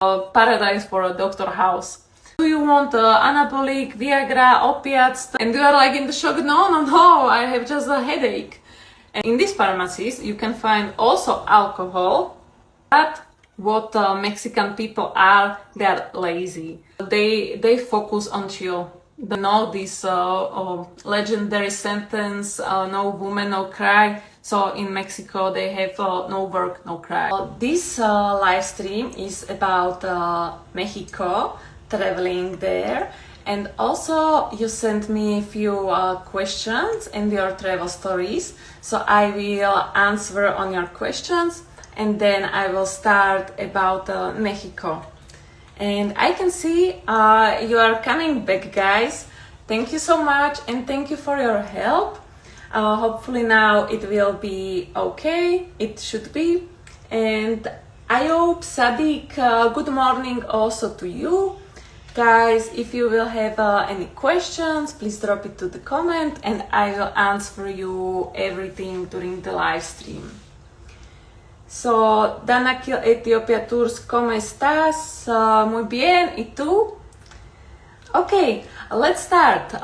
paradise for a doctor house. Do you want anabolic, Viagra, opiates? And you are like in the shock, no, I have just a headache. And in these pharmacies, you can find also alcohol, but what Mexican people are, they are lazy. They focus on chill. They know this legendary sentence, no woman, no cry. So in Mexico, they have no work, no cry. This live stream is about Mexico, traveling there. And also you sent me a few questions and your travel stories. So I will answer on your questions and then I will start about Mexico. And I can see you are coming back, guys. Thank you so much and thank you for your help. Hopefully now it will be okay. It should be. And I hope, Sadiq, good morning also to you. Guys, if you will have any questions, please drop it to the comment and I will answer you everything during the live stream. So, Danakil Ethiopia Tours, ¿cómo estás? Muy bien, ¿y tú? Okay, let's start.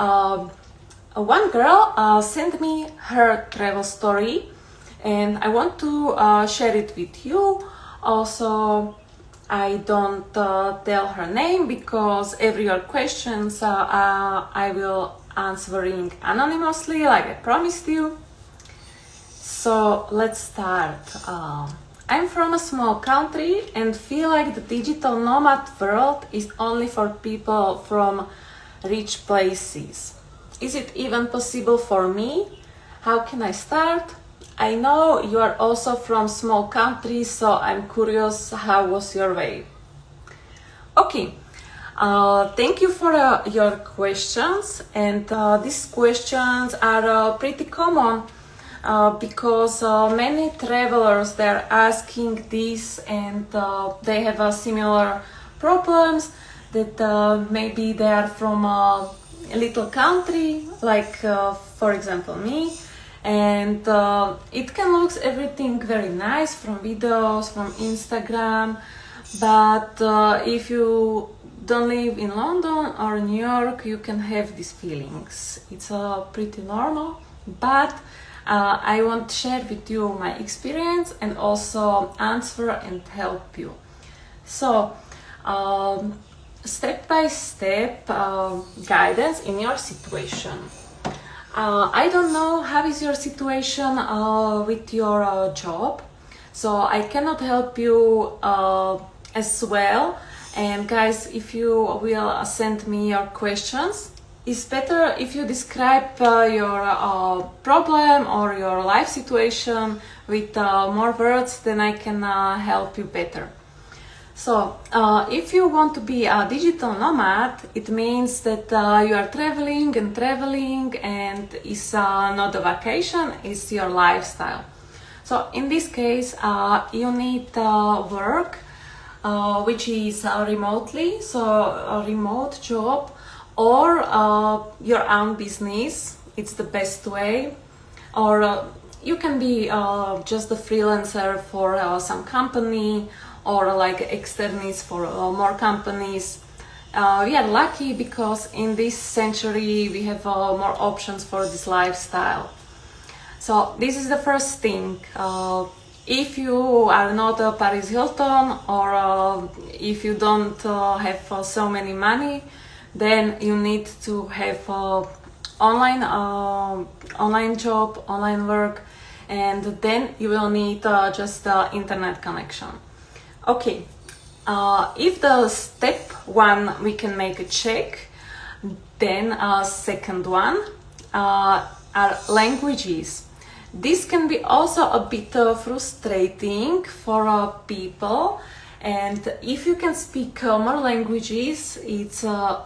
One girl sent me her travel story and I want to share it with you. Also, I don't tell her name because every your questions I will answering anonymously, like I promised you. So let's start. I'm from a small country and feel like the digital nomad world is only for people from rich places. Is it even possible for me? How can I start? I know you are also from small countries, so I'm curious, how was your way? Okay, thank you for your questions, and these questions are pretty common because many travelers, they're asking this and they have similar problems that maybe they are from a little country, like for example me. And it can look everything very nice from videos, from Instagram, but if you don't live in London or New York, you can have these feelings. It's pretty normal, but I want to share with you my experience and also answer and help you. So, step by step guidance in your situation. I don't know how is your situation with your job, so I cannot help you as well. And guys, if you will send me your questions, it's better if you describe your problem or your life situation with more words, then I can help you better. So, if you want to be a digital nomad, it means that you are traveling and it's not a vacation, it's your lifestyle. So, in this case, you need work, which is remotely, so a remote job, or your own business, it's the best way. Or you can be just a freelancer for some company, or like externists for more companies. We are lucky because in this century we have more options for this lifestyle. So this is the first thing. If you are not a Paris Hilton, or if you don't have so many money, then you need to have online job, online work, and then you will need just internet connection. Okay, if the step one we can make a check, then second one are languages. This can be also a bit frustrating for people, and if you can speak more languages, it's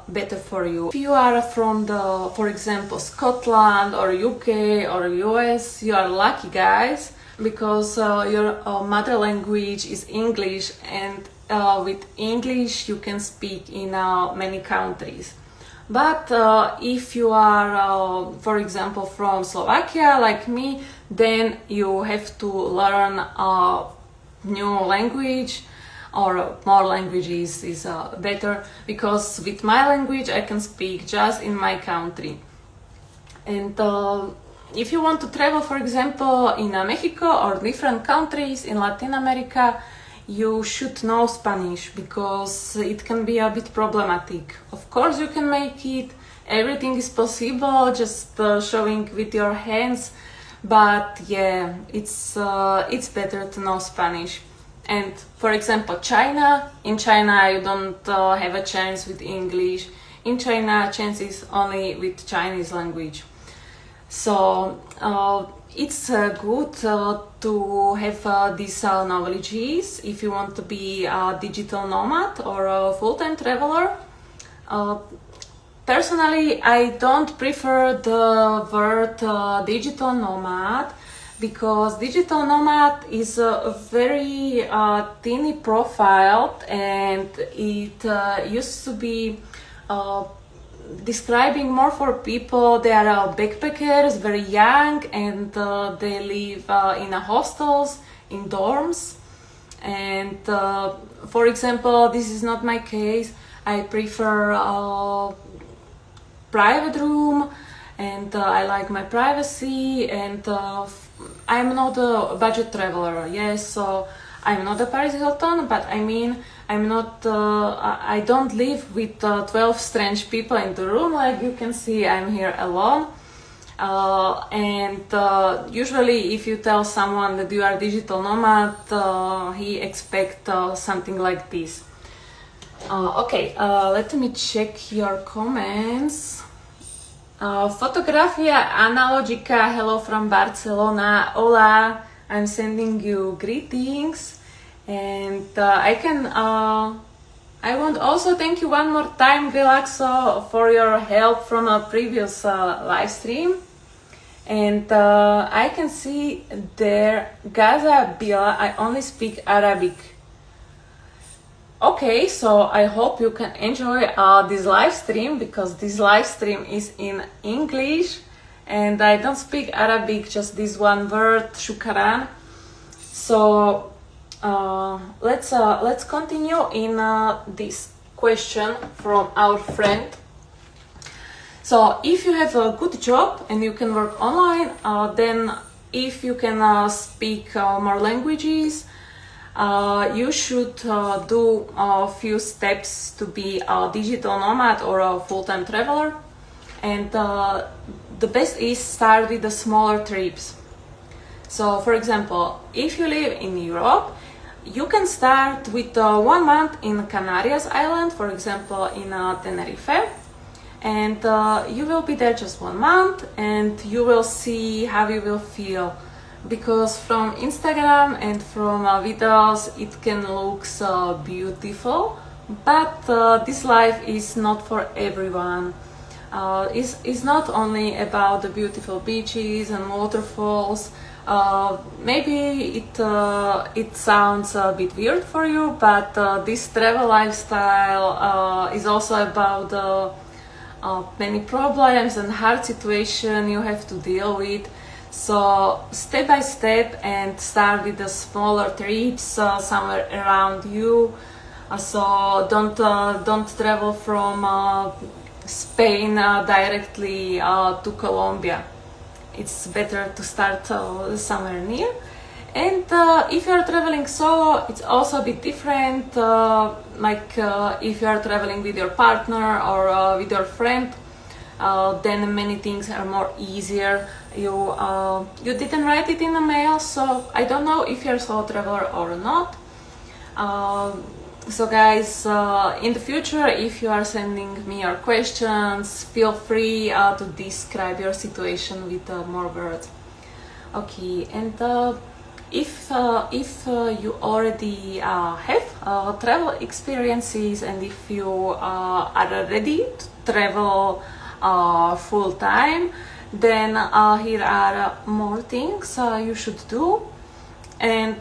better for you. If you are from for example, Scotland or UK or US, you are lucky, guys, because your mother language is English, and with English you can speak in many countries. But if you are, for example, from Slovakia, like me, then you have to learn a new language, or more languages is better, because with my language I can speak just in my country. And if you want to travel, for example, in Mexico or different countries in Latin America, you should know Spanish, because it can be a bit problematic. Of course you can make it, everything is possible, just showing with your hands, but yeah, it's better to know Spanish. And for example, in China you don't have a chance with English. In China, chance is only with Chinese language. So it's good to have these knowledges if you want to be a digital nomad or a full-time traveler. Personally, I don't prefer the word digital nomad, because digital nomad is a very thinly profiled, and it used to be describing more for people. They are backpackers, very young, and they live in hostels, in dorms. And for example, this is not my case. I prefer private room, and I like my privacy, and I'm not a budget traveler, yes, so I'm not a Paris Hilton, but I mean, I'm not, I don't live with 12 strange people in the room. Like you can see, I'm here alone. And usually if you tell someone that you are digital nomad, he expects something like this. Okay, let me check your comments. Fotografia analogica, hello from Barcelona. Hola, I'm sending you greetings. And I want also thank you one more time, Relaxo, for your help from a previous live stream. And I can see there, Gaza Bila, I only speak Arabic. Okay, so I hope you can enjoy this live stream, because this live stream is in English and I don't speak Arabic, just this one word, shukran. So let's continue in this question from our friend. So if you have a good job and you can work online, then if you can speak more languages, you should do a few steps to be a digital nomad or a full-time traveler. And the best is start with the smaller trips. So for example, if you live in Europe, you can start with 1 month in Canarias Island, for example in Tenerife, and you will be there just 1 month and you will see how you will feel, because from Instagram and from videos it can look so beautiful, but this life is not for everyone. It's not only about the beautiful beaches and waterfalls. Maybe it sounds a bit weird for you, but this travel lifestyle is also about many problems and hard situation you have to deal with. So step by step, and start with the smaller trips somewhere around you. So don't travel from Spain directly to Colombia. It's better to start somewhere near. And if you are traveling solo, it's also a bit different. Like if you are traveling with your partner or with your friend, then many things are more easier. You didn't write it in the mail, so I don't know if you're a solo traveler or not. So guys, in the future, if you are sending me your questions, feel free to describe your situation with more words. Okay, and if you already have travel experiences, and if you are ready to travel full time, then here are more things you should do. And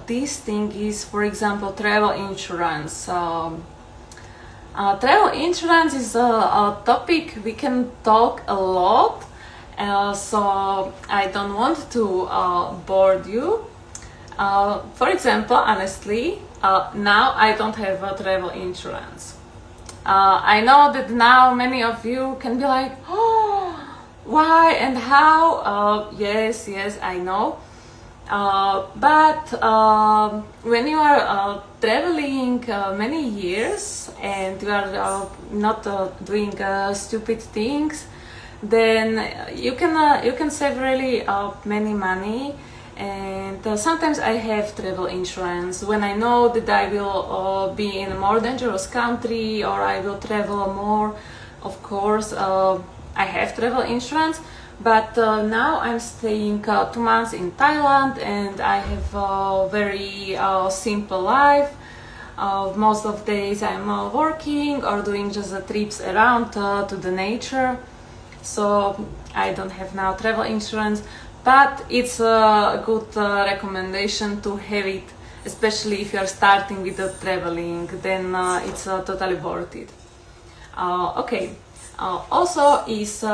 this thing is, for example, travel insurance. Travel insurance is a topic we can talk a lot, so I don't want to bore you. For example, honestly, now I don't have a travel insurance. I know that now many of you can be like, oh, why and how? Yes, I know. But when you are traveling many years and you are not doing stupid things, then you can save really many money. And sometimes I have travel insurance when I know that I will be in a more dangerous country or I will travel more. Of course, I have travel insurance. But now I'm staying 2 months in Thailand and I have a very simple life. Most of the days I'm working or doing just trips around to the nature. So I don't have now travel insurance, but it's a good recommendation to have it, especially if you are starting with the traveling, then it's totally worth it. Okay. Also is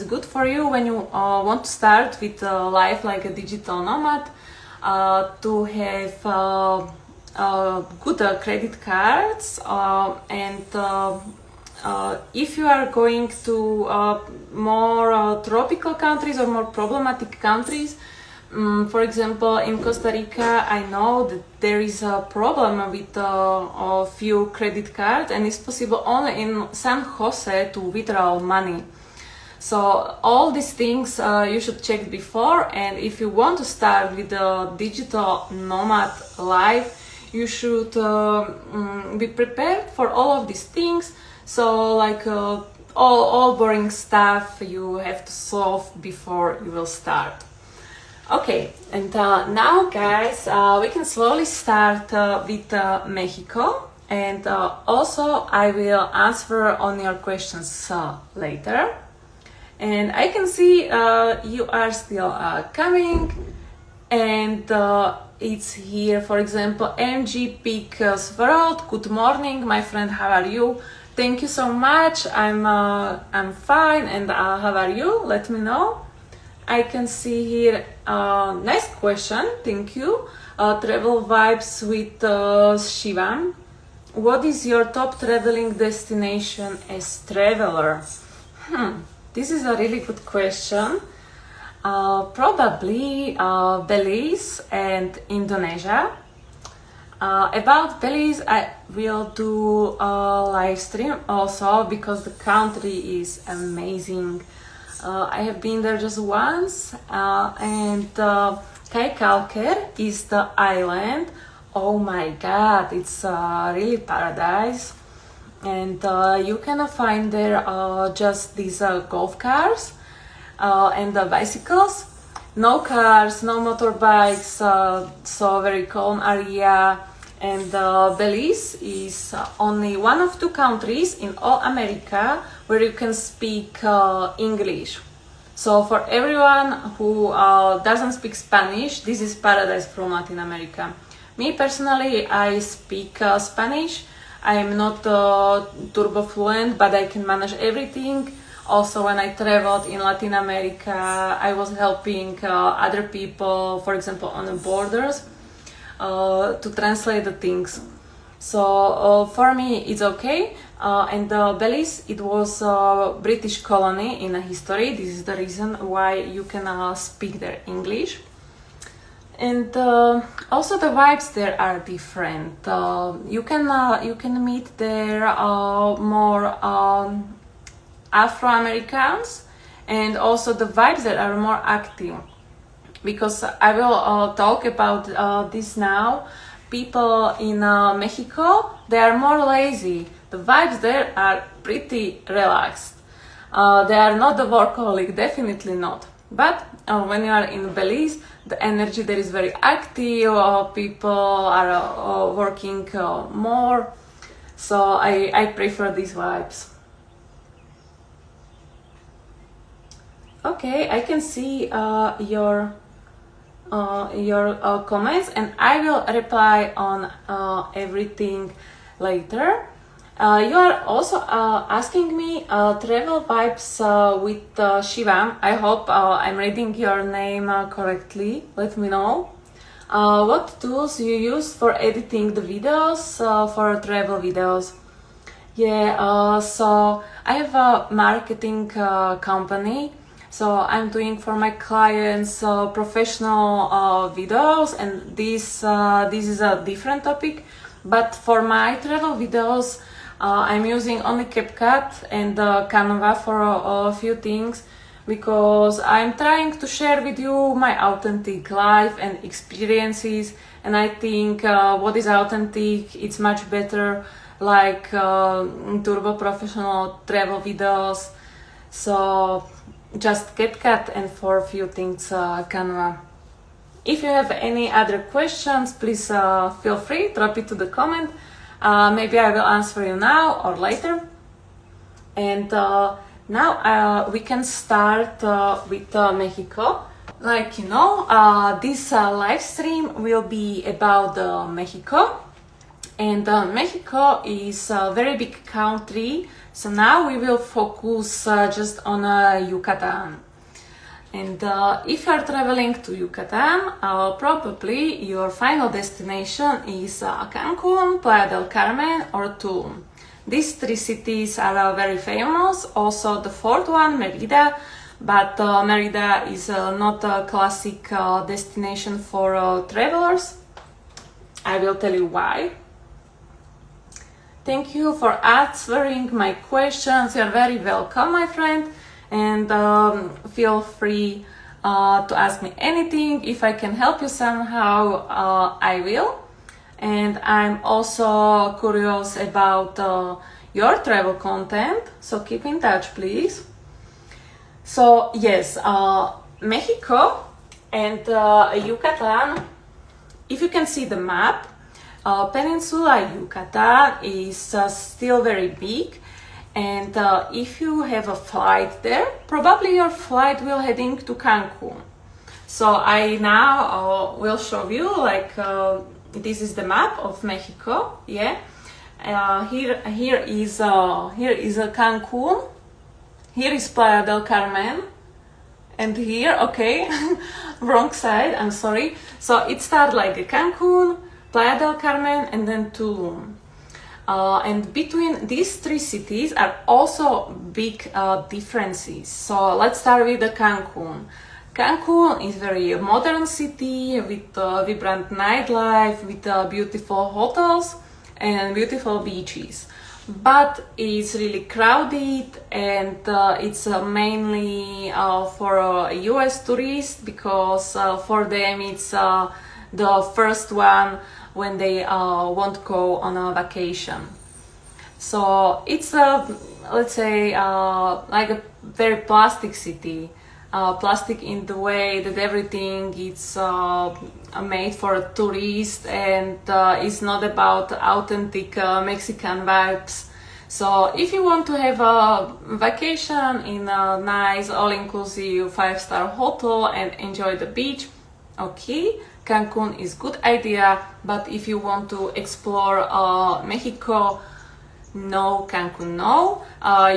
good for you when you want to start with life like a digital nomad to have good credit cards and if you are going to more tropical countries or more problematic countries, for example, in Costa Rica, I know that there is a problem with a few credit cards, and it's possible only in San Jose to withdraw money. So all these things you should check before, and if you want to start with the digital nomad life, you should be prepared for all of these things. So like all boring stuff you have to solve before you will start. Okay, and now guys, we can slowly start with Mexico, and also I will answer on your questions later. And I can see you are still coming, and it's here, for example, MG Pickles World. Good morning, my friend, how are you? Thank you so much, I'm fine, and how are you? Let me know. I can see here, nice question, thank you. Travel vibes with Shivam. What is your top traveling destination as traveler? This is a really good question. Probably Belize and Indonesia. About Belize, I will do a live stream also because the country is amazing. I have been there just once, and Kaikalker is the island. Oh my god, it's really paradise. And you can find there just these golf cars and bicycles. No cars, no motorbikes, so very calm area. And Belize is only one of 2 countries in all America where you can speak English. So for everyone who doesn't speak Spanish, this is paradise from Latin America. Me personally, I speak Spanish. I am not turbo fluent, but I can manage everything. Also, when I traveled in Latin America, I was helping other people, for example, on the borders, to translate the things. So for me, it's okay. And Belize, it was a British colony in a history. This is the reason why you can speak their English. And also the vibes there are different. You can meet there more Afro-Americans, and also the vibes that are more active. Because I will talk about this now. People in Mexico, they are more lazy. The vibes there are pretty relaxed. They are not the workaholic, definitely not. But when you are in Belize, the energy there is very active. People are working more. So I prefer these vibes. Okay, I can see your comments, and I will reply on everything later. You are also asking me travel vibes with Shivam. I hope I'm reading your name correctly. Let me know. What tools you use for editing the videos for travel videos? Yeah, so I have a marketing company, so I'm doing for my clients professional videos, and this is a different topic. But for my travel videos, I'm using only CapCut and Canva for a few things, because I'm trying to share with you my authentic life and experiences, and I think what is authentic, it's much better like turbo professional travel videos. So just CapCut, and for a few things Canva. If you have any other questions, please feel free, drop it to the comment. Maybe I will answer you now or later. And now we can start with Mexico. Like you know, this live stream will be about Mexico. And Mexico is a very big country, so now we will focus just on Yucatan. And if you are traveling to Yucatan, probably your final destination is Cancun, Playa del Carmen or Tulum. These three cities are very famous. Also the fourth one, Merida, but Merida is not a classic destination for travelers. I will tell you why. Thank you for answering my questions. You're very welcome, my friend, and feel free to ask me anything. If I can help you somehow, I will. And I'm also curious about your travel content, so keep in touch, please. So yes, Mexico and Yucatan, if you can see the map, Peninsula Yucatan is still very big, and if you have a flight there, probably your flight will heading to Cancun. So I now will show you, like this is the map of Mexico. Yeah, here is Cancun, here is Playa del Carmen, and here, okay, wrong side, I'm sorry. So it starts like Cancun, Playa del Carmen, and then Tulum. And between these three cities are also big differences. So let's start with the Cancun. Cancun is a very modern city with vibrant nightlife, with beautiful hotels and beautiful beaches. But it's really crowded, and it's mainly for US tourists, because for them it's the first one when they won't go on a vacation. So it's let's say like a very plastic city, plastic in the way that everything is made for a tourist, and it's not about authentic Mexican vibes. So if you want to have a vacation in a nice all-inclusive 5-star hotel and enjoy the beach, okay, Cancun is good idea. But if you want to explore Mexico, no, Cancun, no.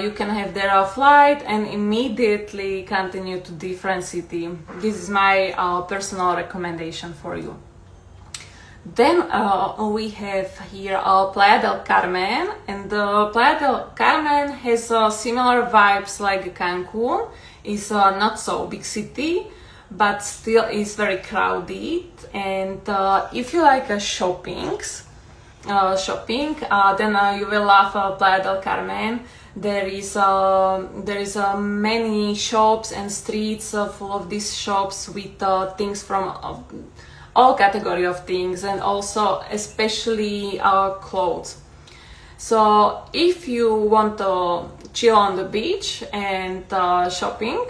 You can have there a flight and immediately continue to different city. This is my personal recommendation for you. Then we have here Playa del Carmen, and Playa del Carmen has similar vibes like Cancun. It's not so big city, but still is very crowded. And if you like shopping, then you will love Playa del Carmen. There is many shops and streets full of these shops with things from all category of things, and also especially clothes. So if you want to chill on the beach and shopping,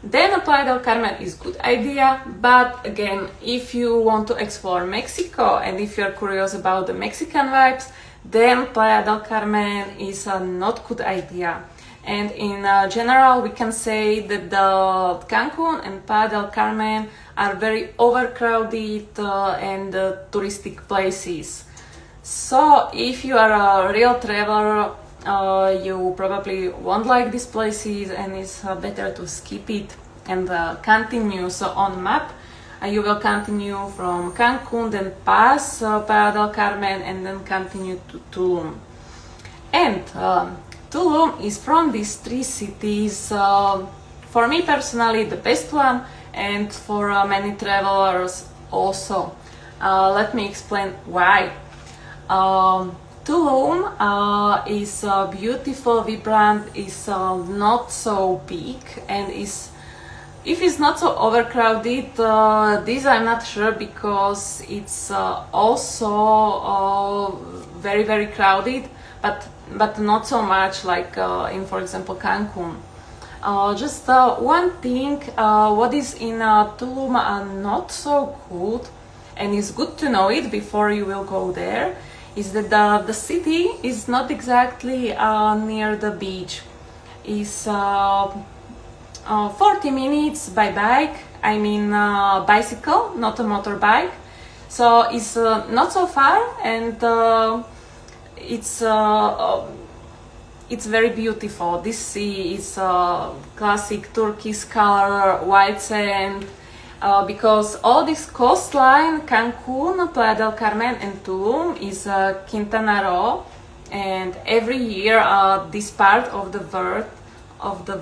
then Playa del Carmen is good idea. But again, if you want to explore Mexico and if you're curious about the Mexican vibes, then Playa del Carmen is a not good idea. And in general, we can say that the Cancun and Playa del Carmen are very overcrowded and touristic places. So if you are a real traveler, you probably won't like these places, and it's better to skip it and continue. So on map, You will continue from Cancun, then pass Playa del Carmen, and then continue to Tulum. And Tulum is from these three cities, for me personally, the best one, and for many travelers also. Let me explain why. Tulum is beautiful, vibrant, is not so big, and is, if it's not so overcrowded, this I'm not sure, because it's also very crowded, but not so much like in, for example, Cancun. Just one thing, what is in Tulum not so good, and it's good to know it before you will go there, is that the city is not exactly near the beach. It's 40 minutes by bike, I mean bicycle, not a motorbike. So it's not so far, and it's very beautiful. This sea is classic turquoise color, white sand, because all this coastline, Cancun, Playa del Carmen, and Tulum, is Quintana Roo, and every year this part of the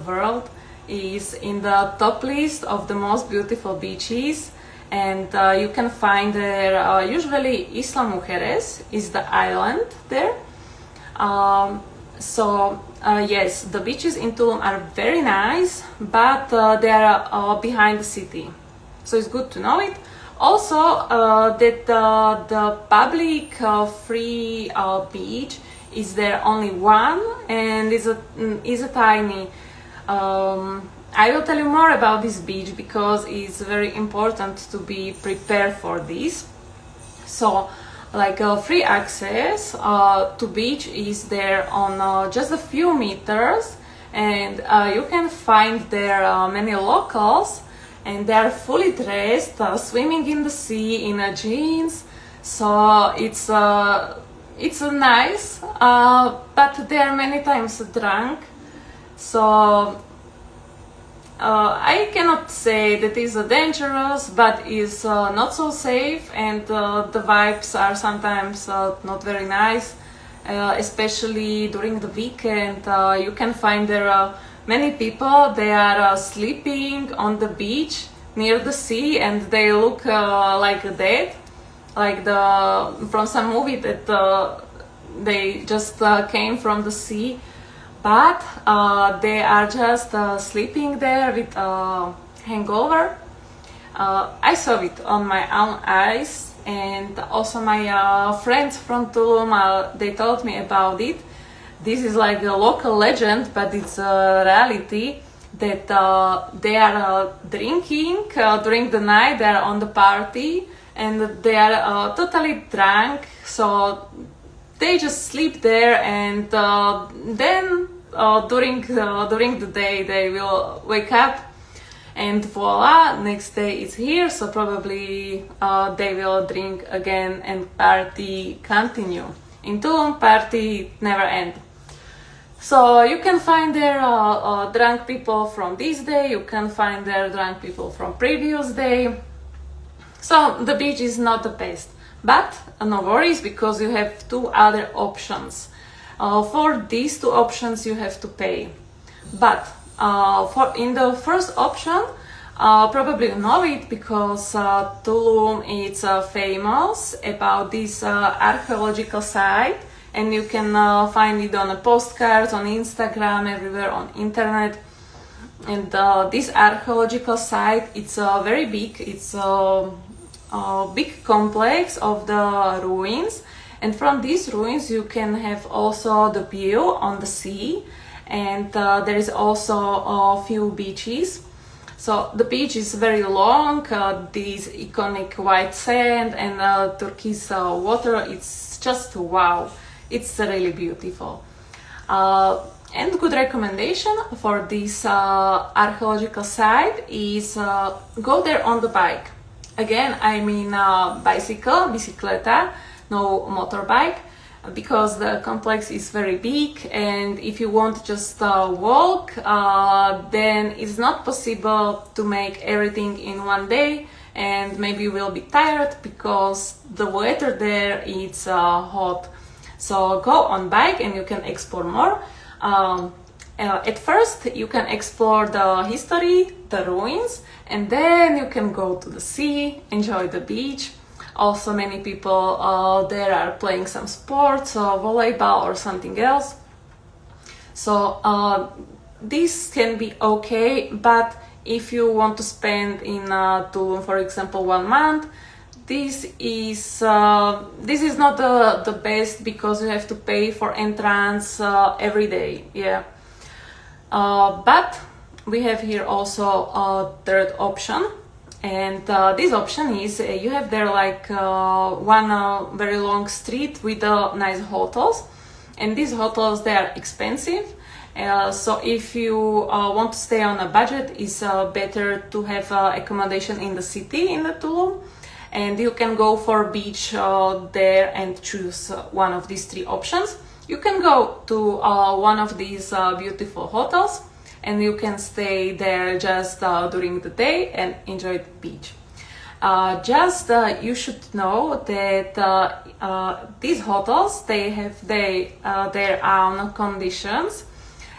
world is in the top list of the most beautiful beaches, and you can find there usually Isla Mujeres is the island there. Yes, the beaches in Tulum are very nice, but they are behind the city, so it's good to know it. Also, that the public free beach is there only one, and is a tiny. I will tell you more about this beach, because it's very important to be prepared for this. So, like free access to beach is there on just a few meters, and you can find there many locals, and they are fully dressed, swimming in the sea in jeans. So it's nice, but they are many times drunk. So I cannot say that it's dangerous, but it's not so safe, and the vibes are sometimes not very nice, especially during the weekend. You can find there many people, they are sleeping on the beach near the sea, and they look like dead, like from some movie that they just came from the sea. But they are just sleeping there with hangover. I saw it on my own eyes, and also my friends from Tulum, they told me about it. This is like a local legend, but it's a reality, that they are drinking during the night, they are on the party, and they are totally drunk, so they just sleep there, and then during the day they will wake up, and voila, next day it's here, so probably they will drink again and party continue. In Tulum, party never end. So you can find there drunk people from this day, you can find there drunk people from previous day. So the beach is not the best, but no worries, because you have two other options. For these two options you have to pay, but in the first option, probably you know it, because Tulum is famous about this archaeological site, and you can find it on a postcards, on Instagram, everywhere on internet. And this archaeological site, it's very big, it's a big complex of the ruins, and from these ruins you can have also the view on the sea, and there is also a few beaches. So the beach is very long, this iconic white sand and turquoise water, it's just wow, it's really beautiful. And good recommendation for this archaeological site is go there on the bike. Again, I mean bicycle, bicicleta, no motorbike, because the complex is very big, and if you want just walk, then it's not possible to make everything in one day, and maybe you will be tired because the weather there is hot. So go on bike and you can explore more. At first you can explore the history, the ruins, and then you can go to the sea, enjoy the beach. Also many people there are playing some sports, volleyball or something else. So this can be okay, but if you want to spend in Tulum, for example, 1 month, this is not the best, because you have to pay for entrance every day. Yeah, but we have here also a third option, and this option is you have there like one very long street with nice hotels, and these hotels, they are expensive. So if you want to stay on a budget, it's better to have accommodation in the city, in the Tulum, and you can go for beach there and choose one of these 3 options. You can go to one of these beautiful hotels, and you can stay there just during the day and enjoy the beach. You should know that these hotels, they have their own conditions,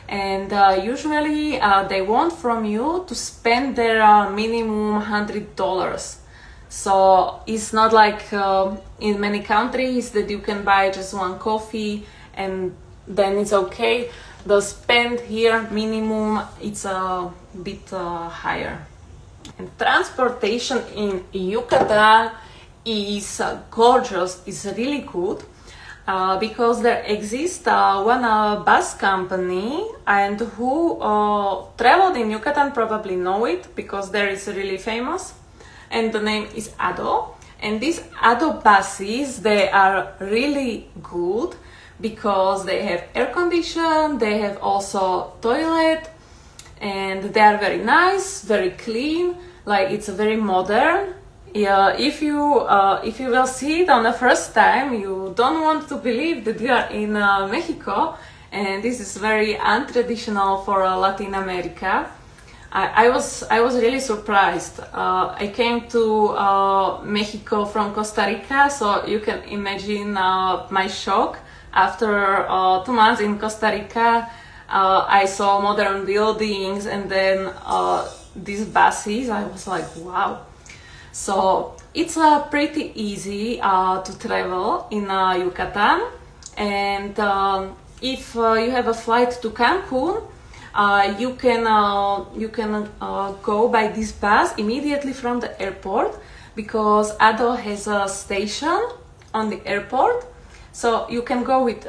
and usually they want from you to spend their minimum $100. So it's not like in many countries that you can buy just 1 coffee and then it's okay. The spend here minimum, it's a bit higher. And transportation in Yucatan is gorgeous, it's really good. Because there exists one bus company, and who traveled in Yucatan probably know it, because there is really famous, and the name is Ado. And these Ado buses, they are really good because they have air condition, they have also toilet, and they are very nice, very clean, like it's very modern. Yeah, if you will see it on the first time, you don't want to believe that you are in Mexico, and this is very untraditional for Latin America. I was really surprised. I came to Mexico from Costa Rica, so you can imagine my shock after 2 months in Costa Rica. I saw modern buildings, and then these buses. I was like, wow. So it's pretty easy to travel in Yucatan, and if you have a flight to Cancun, you can go by this bus immediately from the airport, because Ado has a station on the airport. So you can go with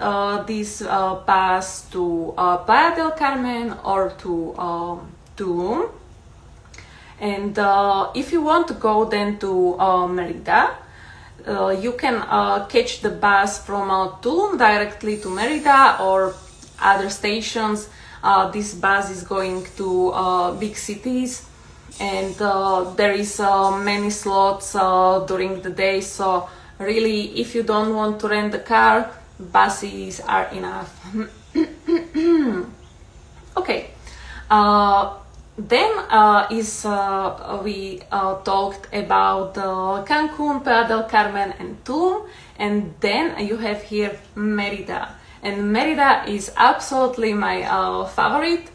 this bus to Playa del Carmen or to Tulum. And if you want to go then to Merida, you can catch the bus from Tulum directly to Merida or other stations. This bus is going to big cities, and there is many slots during the day. So really, if you don't want to rent a car, buses are enough. Okay. Then we talked about Cancun, Playa del Carmen and Tulum, and then you have here Merida. And Merida is absolutely my favorite,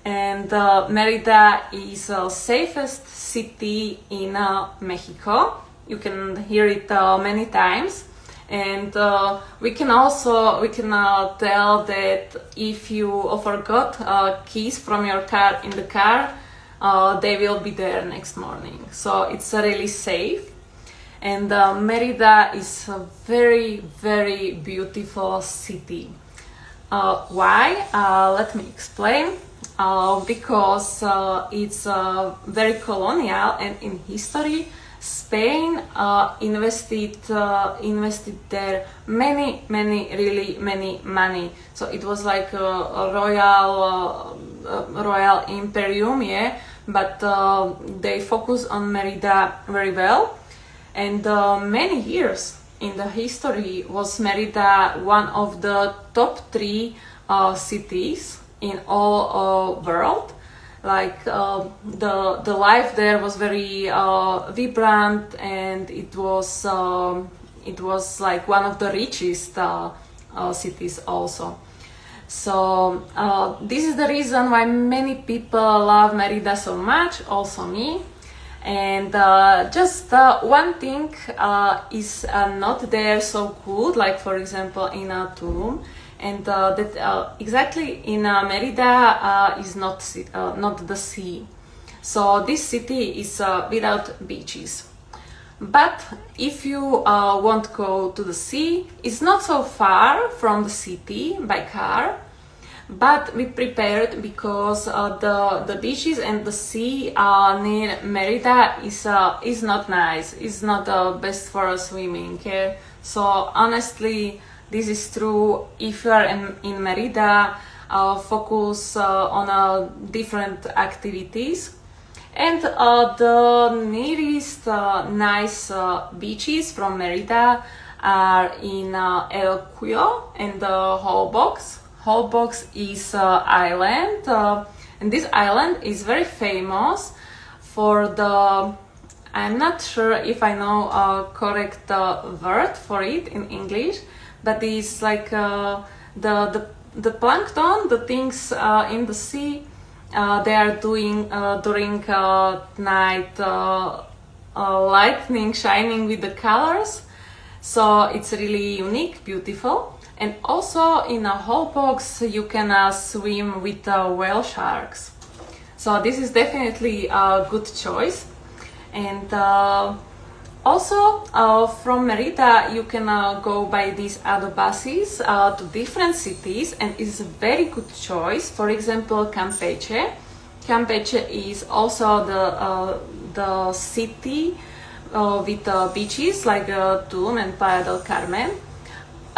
and Merida is the safest city in Mexico. You can hear it many times. And we can tell that if you forgot keys from your car in the car, they will be there next morning. So it's really safe. And Merida is a very, very beautiful city. Why? Let me explain. Because it's very colonial, and in history Spain invested there many money. So it was like a royal imperium, yeah. But they focus on Merida very well, and many years in the history was Merida one of the top 3 cities in all world. Like the life there was very vibrant, and it was like one of the richest cities also. So this is the reason why many people love Merida so much, also me. And just one thing is not there so good, like for example in Tulum, and that exactly in Merida is not the sea. So this city is without beaches. But if you want to go to the sea, it's not so far from the city by car. But we prepared because the beaches and the sea near Merida is not nice. It's not the best for swimming. Okay? So honestly, this is true. If you are in Merida, focus on different activities. And the nearest nice beaches from Merida are in El Cuyo and Holbox. Holbox is island, and this island is very famous for the, I'm not sure if I know a correct word for it in English, but it's like the plankton, the things in the sea, they are doing during night lightning shining with the colors. So it's really unique, beautiful. And also in a whole box you can swim with whale sharks. So this is definitely a good choice. And also from Merida you can go by these other buses to different cities, and it's a very good choice. For example, Campeche. Campeche is also the city with beaches like Tulum and Playa del Carmen.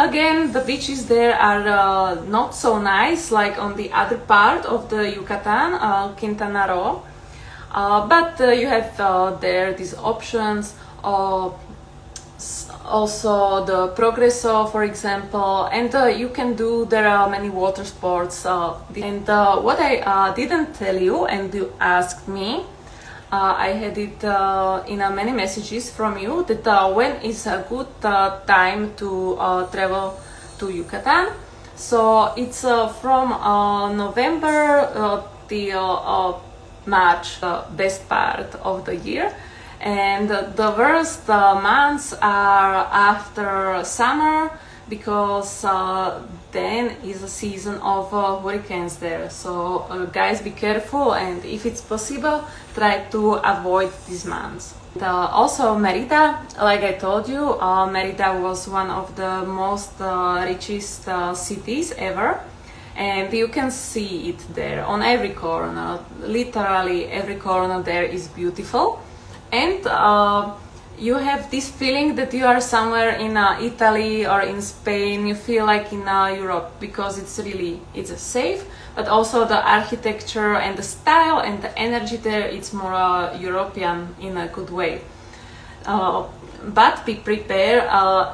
Again, the beaches there are not so nice like on the other part of the Yucatan, Quintana Roo. But you have there these options. Also the Progreso, for example, and you can do, there are many water sports. And what I didn't tell you, and you asked me, I had it in many messages from you, that when is a good time to travel to Yucatan. So it's from November till March, the best part of the year. And the worst months are after summer, because then is a season of hurricanes there. So guys, be careful, and if it's possible, try to avoid these months. Also Merida, like I told you, Merida was one of the most richest cities ever. And you can see it there on every corner. Literally every corner there is beautiful. And you have this feeling that you are somewhere in Italy or in Spain. You feel like in Europe, because it's safe, but also the architecture and the style and the energy there, it's more European in a good way. But be prepared,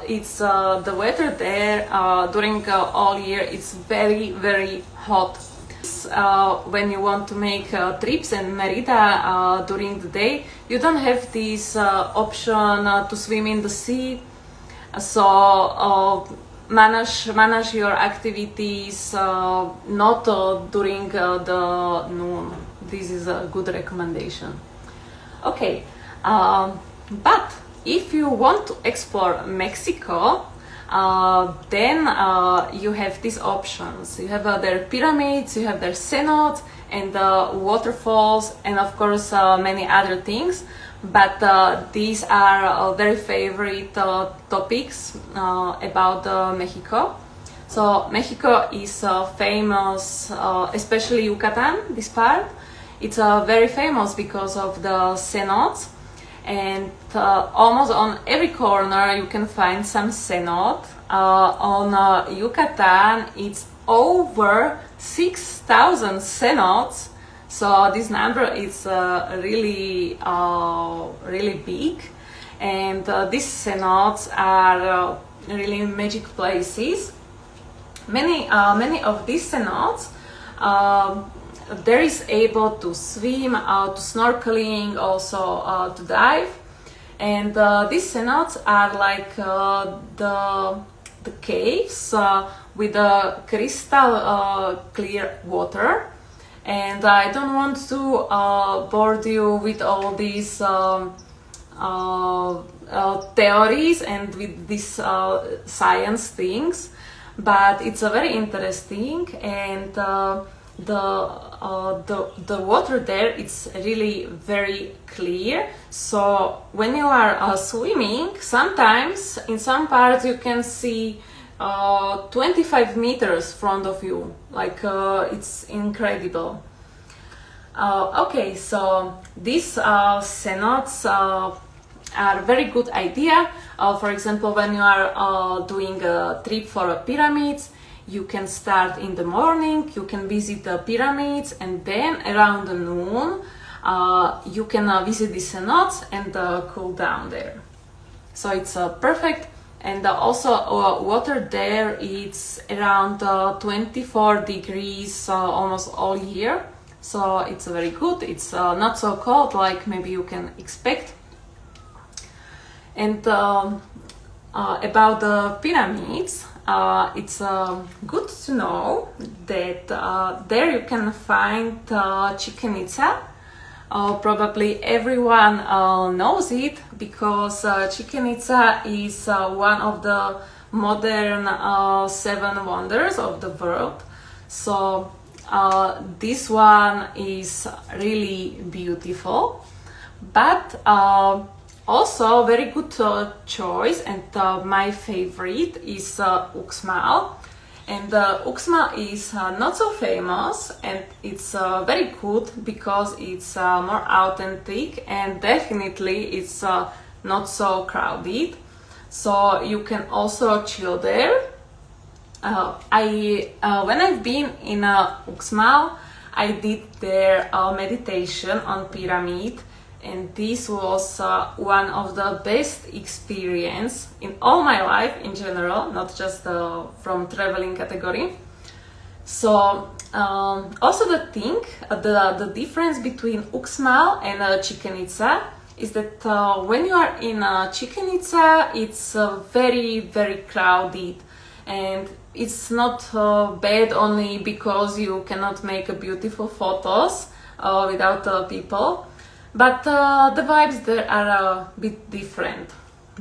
it's the weather there during all year, it's very, very hot. When you want to make trips in Merida during the day, you don't have this option to swim in the sea. So manage your activities not during the noon. This is a good recommendation. Okay, but if you want to explore Mexico, then you have these options. You have their pyramids, you have their cenotes and waterfalls, and of course many other things. But these are very favorite topics about Mexico. So Mexico is famous, especially Yucatan, this part. It's very famous because of the cenotes. And almost on every corner you can find some cenote. On Yucatan it's over 6,000 cenotes, so this number is really big. And these cenotes are really magic places. Many of these cenotes there is able to swim, to snorkeling, also to dive. And these cenotes are like the caves with the crystal clear water. And I don't want to bore you with all these theories and with these science things, but it's a very interesting. And the water there, it's really very clear. So when you are swimming, sometimes in some parts you can see 25 meters front of you, like it's incredible. Okay, so these cenotes are very good idea. For example, when you are doing a trip for a pyramids, you can start in the morning, you can visit the pyramids, and then around the noon you can visit the cenotes and cool down there. So it's perfect. And also water there, it's around 24 degrees almost all year. So it's very good. It's not so cold like maybe you can expect. And about the pyramids, it's good to know that there you can find Chichen Itza. Probably everyone knows it because Chichen Itza is one of the modern 7 wonders of the world. So this one is really beautiful, but also very good choice, and my favorite is Uxmal. And Uxmal is not so famous, and it's very good because it's more authentic, and definitely it's not so crowded. So you can also chill there. When I've been in Uxmal, I did their meditation on pyramid, and this was one of the best experience in all my life in general, not just from traveling category. So also the thing, the difference between Uxmal and Chichen Itza is that when you are in Chichen Itza, it's very, very crowded, and it's not bad only because you cannot make beautiful photos without people. But the vibes there are a bit different.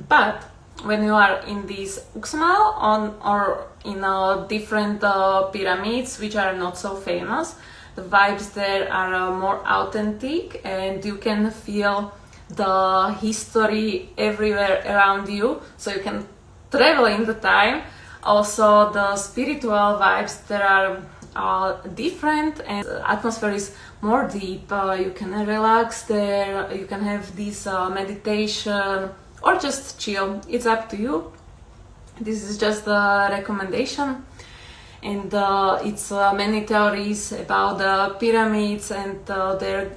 But when you are in this Uxmal or in different pyramids which are not so famous, the vibes there are more authentic, and you can feel the history everywhere around you, so you can travel in the time. Also the spiritual vibes there are different, and the atmosphere is more deep. You can relax there, you can have this meditation or just chill. It's up to you. This is just a recommendation. And it's many theories about the pyramids and their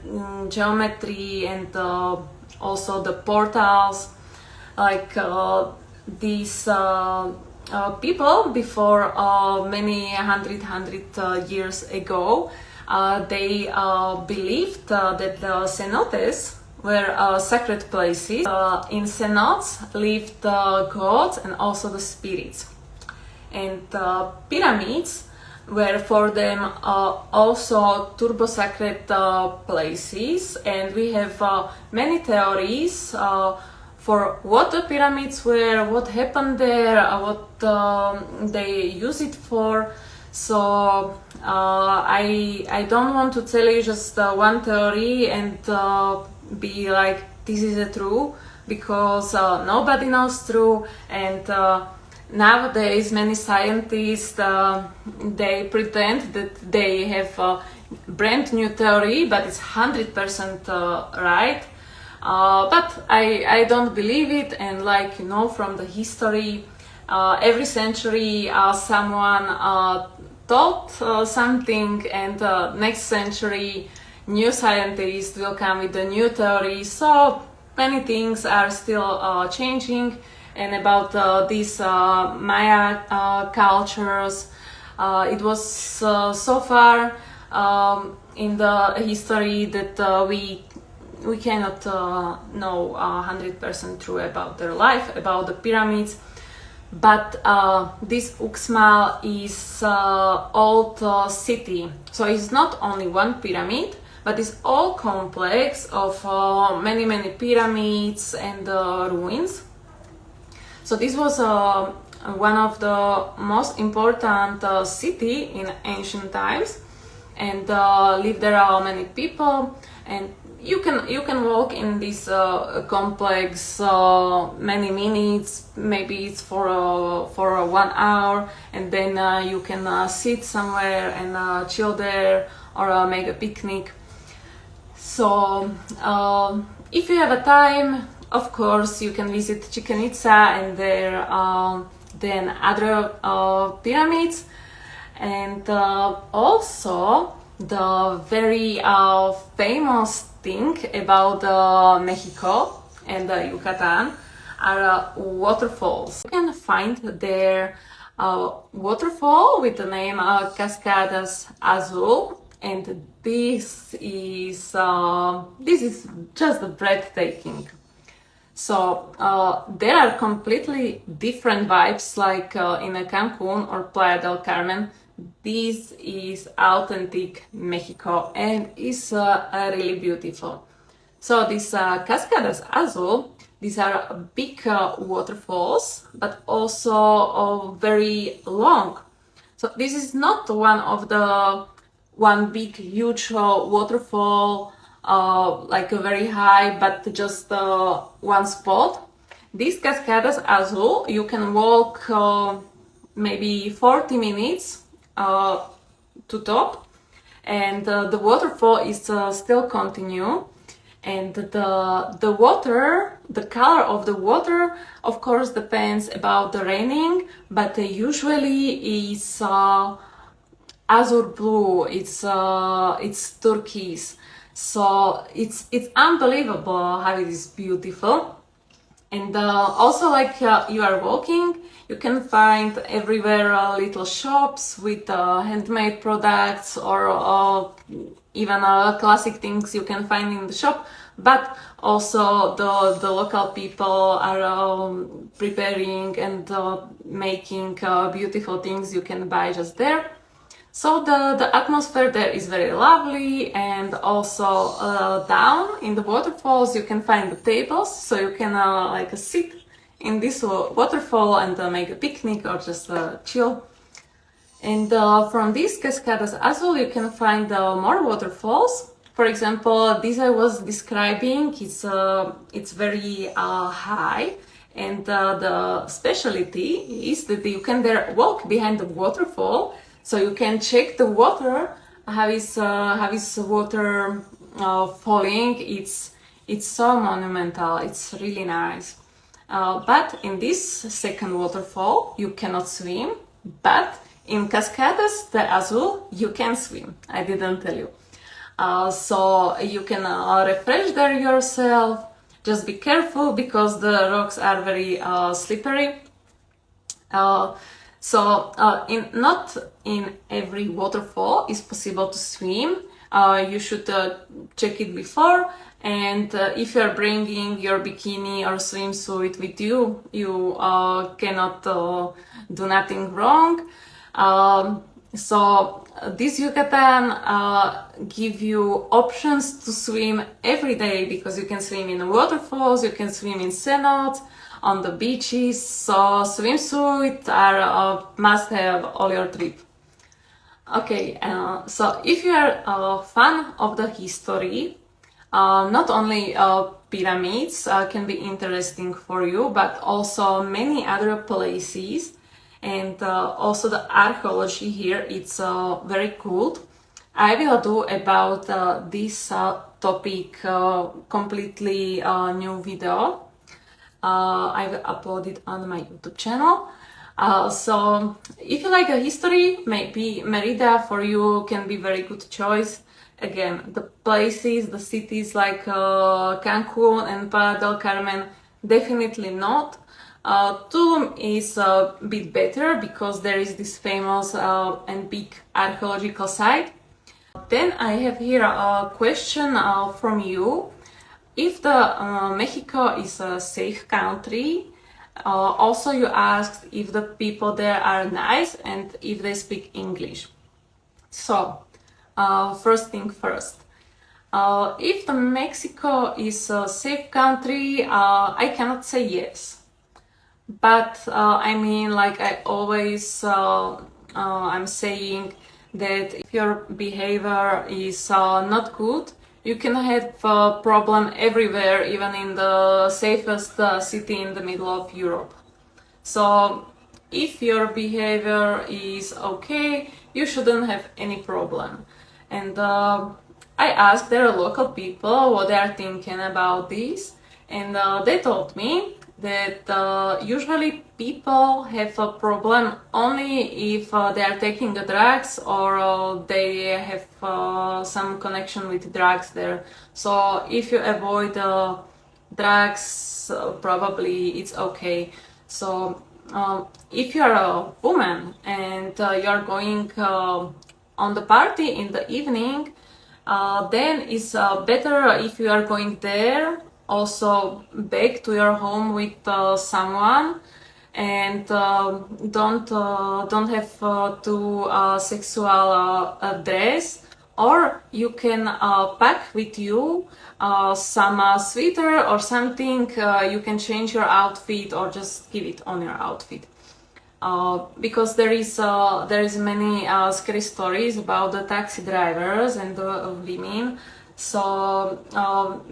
geometry, and also the portals. Like these people before many hundred years ago, they believed that the cenotes were sacred places. In cenotes lived the gods and also the spirits. And pyramids were for them also turbo-sacred places. And we have many theories for what the pyramids were, what happened there, what they use it for. So I don't want to tell you just one theory and be like this is true, because nobody knows true. And nowadays many scientists they pretend that they have a brand new theory, but it's 100% right. But I don't believe it. And like, you know, from the history, every century someone thought something, and next century new scientists will come with a new theory. So many things are still changing. And about these Maya cultures, it was so far in the history that we cannot know 100% true about their life, about the pyramids. But this Uxmal is old city, so it's not only one pyramid, but it's all complex of many pyramids and ruins. So this was one of the most important city in ancient times, and lived there are many people, and you can walk in this complex many minutes, maybe it's for 1 hour, and then you can sit somewhere and chill there or make a picnic. So if you have a time, of course you can visit Chichen Itza and there then other pyramids, and also the very famous thing about Mexico and Yucatan are waterfalls. You can find there waterfall with the name Cascadas Azul, and this is just breathtaking. So there are completely different vibes, like in a Cancun or Playa del Carmen. This is authentic Mexico and is really beautiful. So these Cascadas Azul, these are big waterfalls, but also very long. So this is not one big huge waterfall like a very high, but just one spot. These Cascadas Azul, you can walk maybe 40 minutes to top, and the waterfall is still continue, and the water, the color of the water, of course depends about the raining, but usually is azure blue, it's turquoise. So it's unbelievable how it is beautiful. And also, like you are walking, you can find everywhere little shops with handmade products, or even classic things you can find in the shop. But also the local people are preparing and making beautiful things you can buy just there. So the atmosphere there is very lovely, and also down in the waterfalls you can find the tables, so you can like sit in this waterfall and make a picnic or just chill. And from these Cascadas Azul you can find more waterfalls. For example, this I was describing, it's very high, and the specialty is that you can there walk behind the waterfall. So you can check the water, how is water falling. It's so monumental. It's really nice. But in this second waterfall, you cannot swim. But in Cascadas de Azul, you can swim. I didn't tell you. So you can refresh there yourself. Just be careful because the rocks are very slippery. So not in every waterfall is possible to swim. You should check it before, and if you're bringing your bikini or swimsuit with you, you cannot do nothing wrong. So this Yucatan give you options to swim every day, because you can swim in the waterfalls, you can swim in cenotes, on the beaches. So swimsuit are must have all your trip. Okay, so if you are a fan of the history, not only pyramids can be interesting for you, but also many other places, and also the archaeology here, it's very cool. I will do about this topic completely new video. I will upload it on my YouTube channel. So if you like a history, maybe Merida for you can be very good choice. Again, the places, the cities like Cancun and Playa del Carmen, definitely not. Tulum is a bit better because there is this famous and big archaeological site. Then I have here a question from you. If the Mexico is a safe country, also you asked if the people there are nice and if they speak English. So, first thing first. If the Mexico is a safe country, I cannot say yes. But I mean, like I always, I'm saying that if your behavior is not good, you can have a problem everywhere, even in the safest city in the middle of Europe. So if your behavior is okay, you shouldn't have any problem. And I asked their local people what they are thinking about this, and they told me that usually people have a problem only if they are taking the drugs or they have some connection with drugs there. So if you avoid drugs, probably it's okay. So if you're a woman and you're going on the party in the evening, then it's better if you are going there also back to your home with someone, and don't have to sexual dress, or you can pack with you some sweater or something. You can change your outfit or just keep it on your outfit. Because there is many scary stories about the taxi drivers and the women. So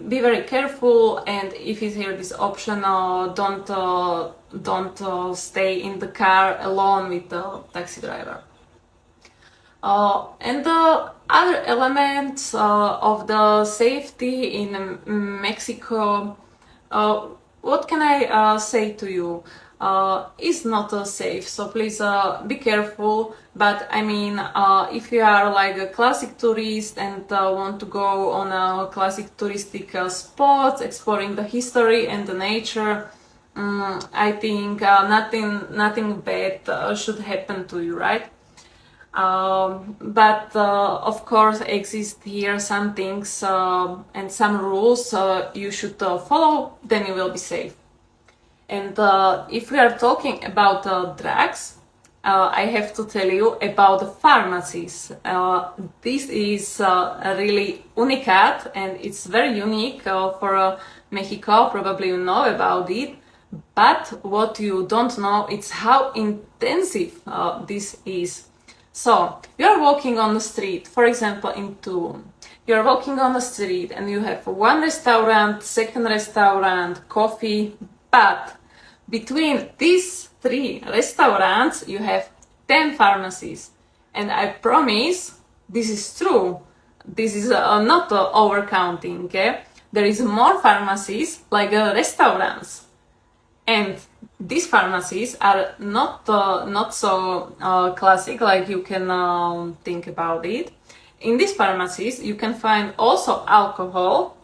be very careful, and if you hear this option, don't stay in the car alone with the taxi driver. And the other elements of the safety in Mexico, what can I say to you? Is not safe, so please be careful. But I mean, if you are like a classic tourist and want to go on a classic touristic spots, exploring the history and the nature, I think nothing bad should happen to you, right? But of course exist here some things and some rules you should follow, then you will be safe. And if we are talking about drugs, I have to tell you about the pharmacies. This is really unicat, and it's very unique for Mexico. Probably you know about it, but what you don't know is how intensive this is. So you're walking on the street, for example in Tulum. You're walking on the street and you have one restaurant, second restaurant, coffee, but between these 3 restaurants you have 10 pharmacies. And I promise this is true. This is not overcounting, okay? There is more pharmacies like restaurants. And these pharmacies are not so classic like you can think about it. In these pharmacies you can find also alcohol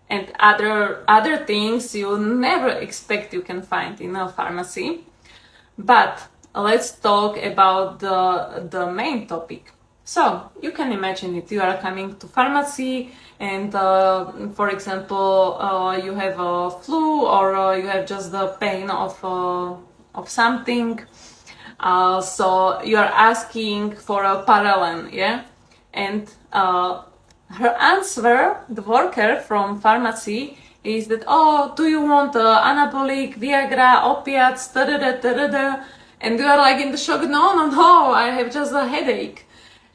and other things you never expect you can find in a pharmacy. But let's talk about the main topic. So you can imagine it. You are coming to pharmacy and for example you have a flu or you have just the pain of something. So you are asking for a parallel, yeah? And her answer, the worker from pharmacy, is that, oh, do you want anabolic, Viagra, opiates, da-da-da-da-da-da? And you are like in the shock, no, I have just a headache.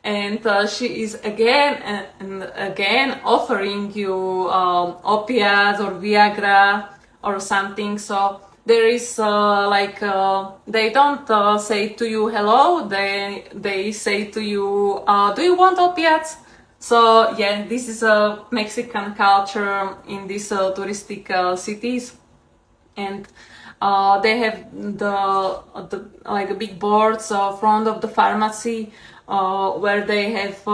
And she is again and again offering you opiates or Viagra or something. So there is they don't say to you hello, they say to you, do you want opiates? So yeah, this is a Mexican culture in these touristic cities, and they have the like big boards front of the pharmacy where they have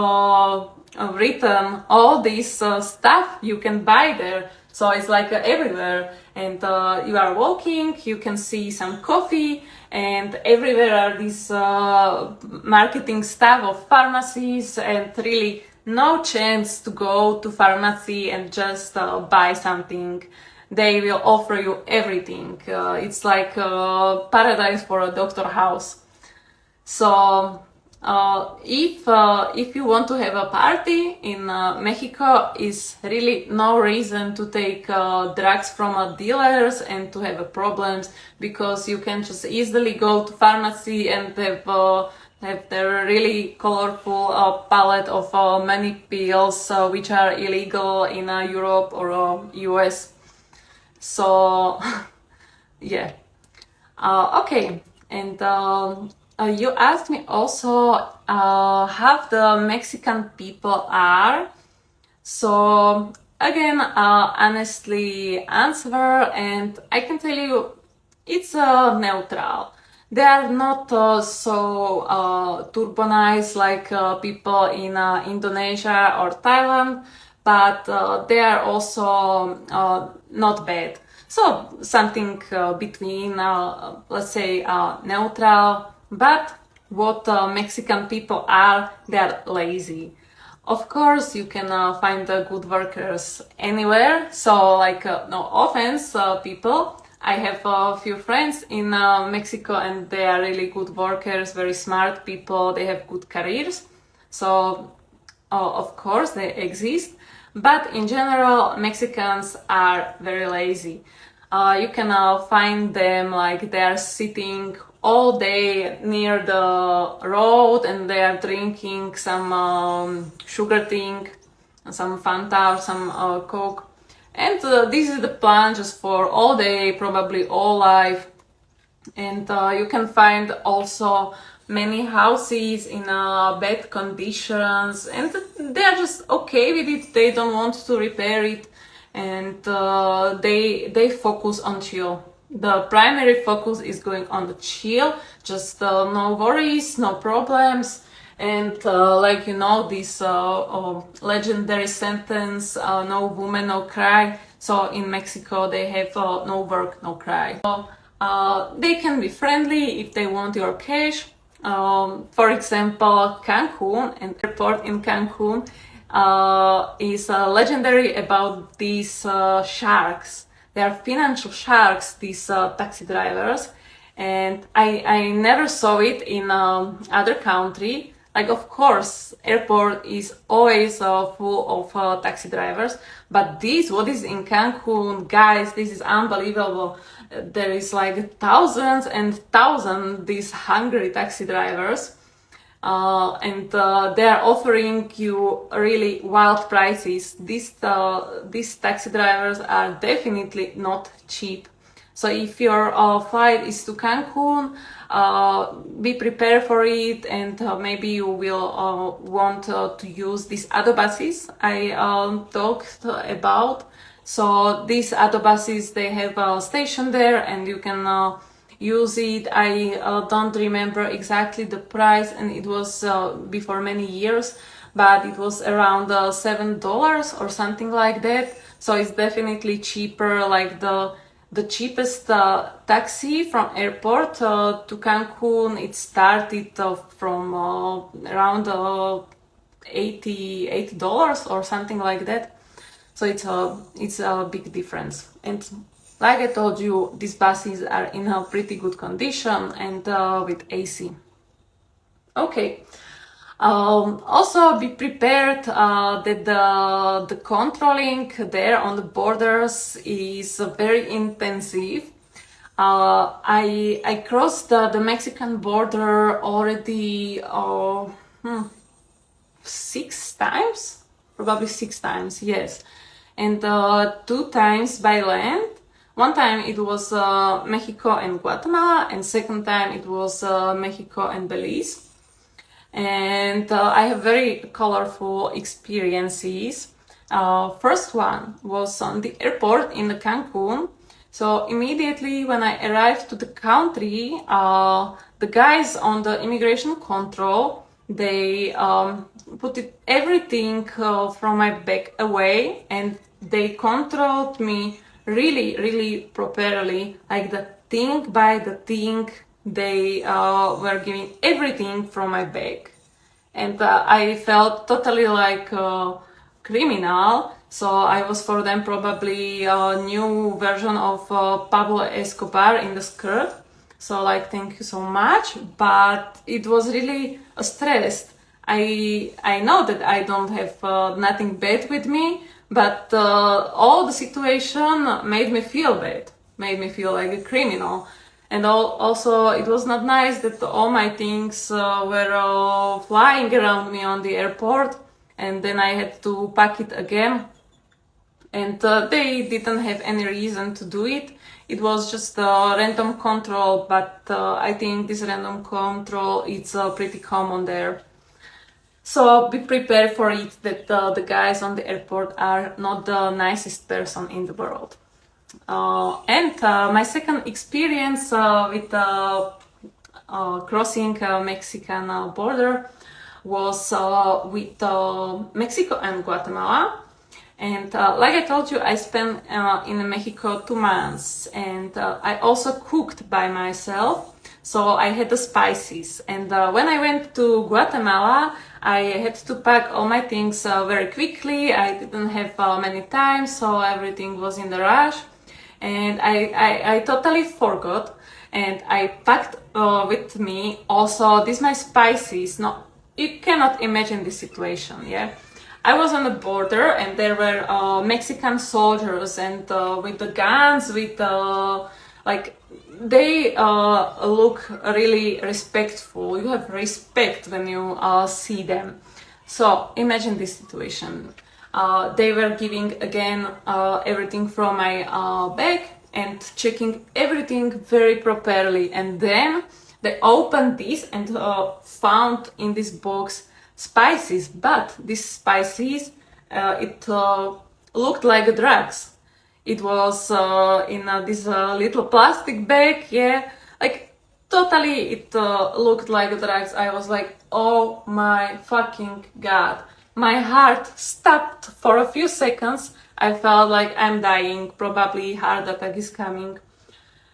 written all this stuff you can buy there. So it's like everywhere, and you are walking, you can see some coffee, and everywhere are these marketing staff of pharmacies, and really no chance to go to pharmacy and just buy something. They will offer you everything. It's like paradise for a doctor house. So if you want to have a party in Mexico, is really no reason to take drugs from dealers and to have problems, because you can just easily go to pharmacy and have their really colorful palette of many pills which are illegal in Europe or US. So yeah. Okay, and you asked me also how the Mexican people are. So again, honestly answer, and I can tell you it's neutral. They are not so turbonized like people in Indonesia or Thailand, but they are also not bad. So something between, let's say, neutral. But what Mexican people are, they are lazy. Of course, you can find good workers anywhere. So, like, no offense, people. I have a few friends in Mexico, and they are really good workers, very smart people. They have good careers. So, of course, they exist. But in general, Mexicans are very lazy. You can find them like they are sitting all day near the road, and they are drinking some sugar thing, some Fanta or some Coke. And this is the plan just for all day, probably all life. And you can find also many houses in bad conditions, and they are just okay with it. They don't want to repair it, and they focus on chill. The primary focus is going on the chill, just no worries, no problems. And like, you know, this legendary sentence, no woman, no cry. So in Mexico they have no work, no cry. So they can be friendly if they want your cash. For example, Cancun, and airport in Cancun is legendary about these sharks. They are financial sharks, these taxi drivers, and I never saw it in other country. Like, of course, airport is always full of taxi drivers, but what is in Cancun, guys, this is unbelievable. There is like thousands and thousands these hungry taxi drivers, and they are offering you really wild prices. These taxi drivers are definitely not cheap. So if your flight is to Cancun, be prepared for it, and maybe you will want to use these buses I talked about. So these buses, they have a station there, and you can use it. I don't remember exactly the price, and it was before many years, but it was around $7 or something like that. So it's definitely cheaper. Like the cheapest taxi from airport to Cancun, it started from around $80 or something like that. So it's a big difference. And like I told you, these buses are in a pretty good condition and with AC. Okay. Also be prepared that the controlling there on the borders is very intensive. I crossed the Mexican border already 6 times, probably 6 times, yes, and 2 times by land. One time it was Mexico and Guatemala, and second time it was Mexico and Belize. And I have very colorful experiences. First one was on the airport in Cancun. So immediately when I arrived to the country, the guys on the immigration control, They put everything from my bag away, and they controlled me really, really properly, like the thing by the thing. They were giving everything from my bag, and I felt totally like a criminal. So I was for them probably a new version of Pablo Escobar in the skirt. So like, thank you so much, but it was really a stress. I know that I don't have nothing bad with me, but all the situation made me feel bad, made me feel like a criminal. And also, it was not nice that all my things were flying around me on the airport, and then I had to pack it again. And they didn't have any reason to do it. It was just a random control, but I think this random control is pretty common there. So be prepared for it, that the guys on the airport are not the nicest person in the world. And my second experience with crossing Mexican border was with Mexico and Guatemala. And like I told you, I spent in Mexico 2 months, and I also cooked by myself. So I had the spices. And when I went to Guatemala, I had to pack all my things very quickly. I didn't have many time, so everything was in the rush. And I totally forgot, and I packed with me also these my spices. No, you cannot imagine this situation, yeah. I was on the border, and there were Mexican soldiers, and with the guns, with like, they look really respectful. You have respect when you see them. So imagine this situation. They were giving again everything from my bag and checking everything very properly. And then they opened this and found in this box spices, but these spices, it looked like drugs. It was in this little plastic bag, yeah, like totally it looked like drugs. I was like, oh my fucking god. My heart stopped for a few seconds. I felt like I'm dying, probably heart attack is coming.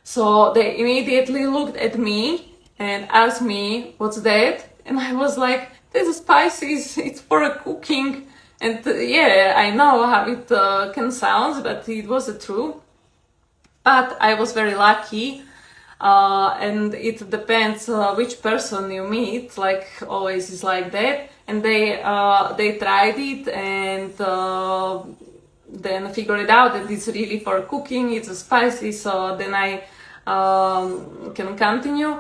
So they immediately looked at me and asked me, what's that? And I was like, this is spices, it's for a cooking. And yeah, I know how it can sound, but it was true. But I was very lucky. And it depends which person you meet, like always is like that. And they tried it and then figured it out that it's really for cooking, it's spicy, so then I can continue.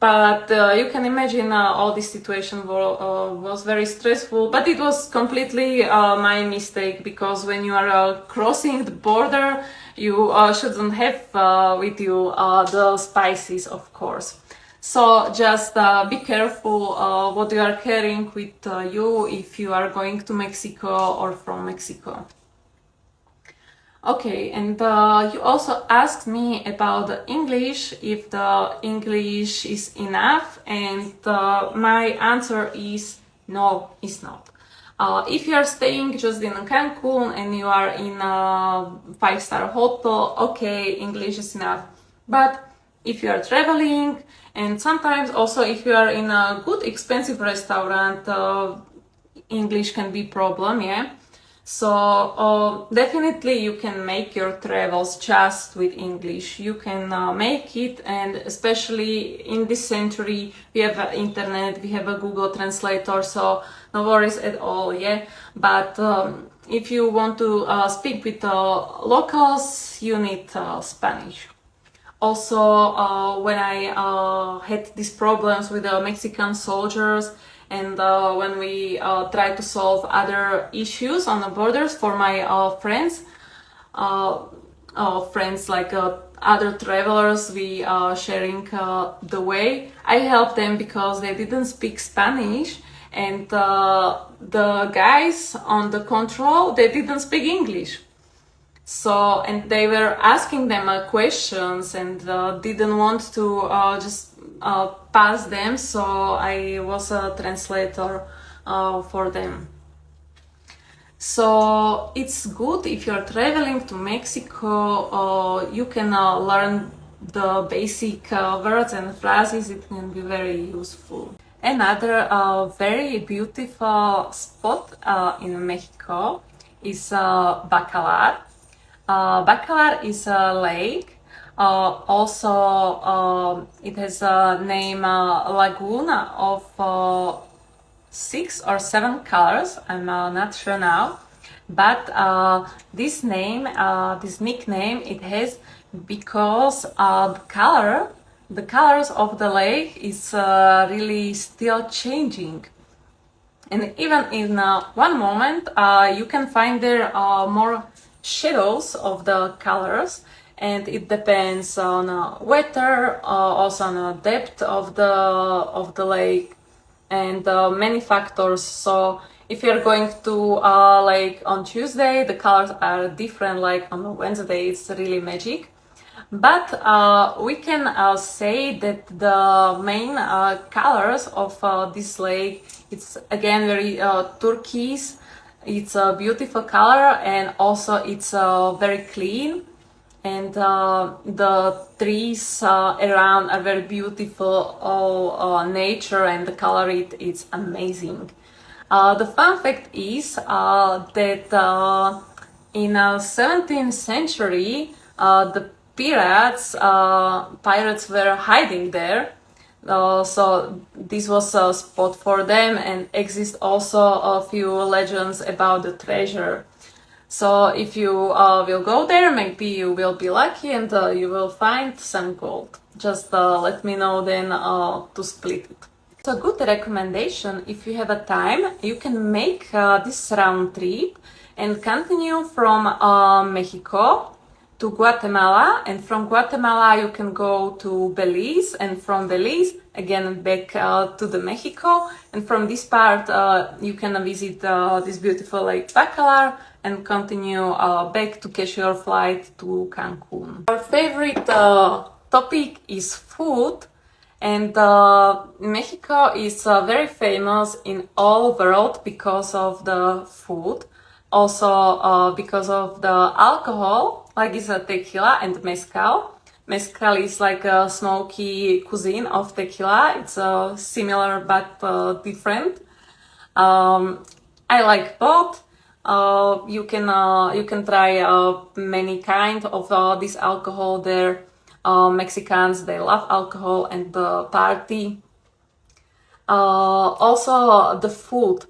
But you can imagine all this situation was very stressful, but it was completely my mistake, because when you are crossing the border, you shouldn't have with you the spices, of course. So just be careful what you are carrying with you if you are going to Mexico or from Mexico. Okay, and you also asked me about the English, if the English is enough, and my answer is no, it's not. If you are staying just in Cancun and you are in a 5-star hotel, okay, English is enough. But if you are traveling, and sometimes also if you are in a good expensive restaurant, English can be problem, yeah. So definitely you can make your travels just with English. You can make it, and especially in this century we have internet, we have a Google Translator, so no worries at all, yeah. But if you want to speak with locals, you need Spanish. Also, when I had these problems with the Mexican soldiers, and when we try to solve other issues on the borders for my friends like other travelers, we sharing the way, I helped them because they didn't speak Spanish, and the guys on the control, they didn't speak English. So, and they were asking them questions and didn't want to just pass them, so I was a translator for them. So it's good if you're traveling to Mexico, you can learn the basic words and phrases. It can be very useful. Another very beautiful spot in Mexico is Bacalar. Bacalar is a lake. Also, it has a name Laguna of 6 or 7 colors. I'm not sure now, but this name, this nickname, it has because the colors of the lake is really still changing, and even in one moment you can find there more shadows of the colors, and it depends on weather, also on the depth of the lake, and many factors. So if you're going to lake on Tuesday, the colors are different, like on Wednesday it's really magic. But we can say that the main colors of this lake, it's again very turquoise. It's a beautiful color, and also it's very clean, and the trees around are very beautiful, all nature, and the color it's amazing. The fun fact is that in 17th century the pirates were hiding there, so this was a spot for them, and exist also a few legends about the treasure. So if you will go there, maybe you will be lucky and you will find some gold. Just let me know then to split it. So a good recommendation, if you have a time, you can make this round trip and continue from Mexico to Guatemala, and from Guatemala you can go to Belize, and from Belize again back to the Mexico, and from this part you can visit this beautiful Lake Bacalar and continue back to catch your flight to Cancun. Our favorite topic is food, and Mexico is very famous in all world because of the food, also because of the alcohol, like is a tequila and mezcal. Mezcal is like a smoky cuisine of tequila. It's similar but different. I like both. You can try many kind of this alcohol there. Mexicans, they love alcohol and the party. Also the food.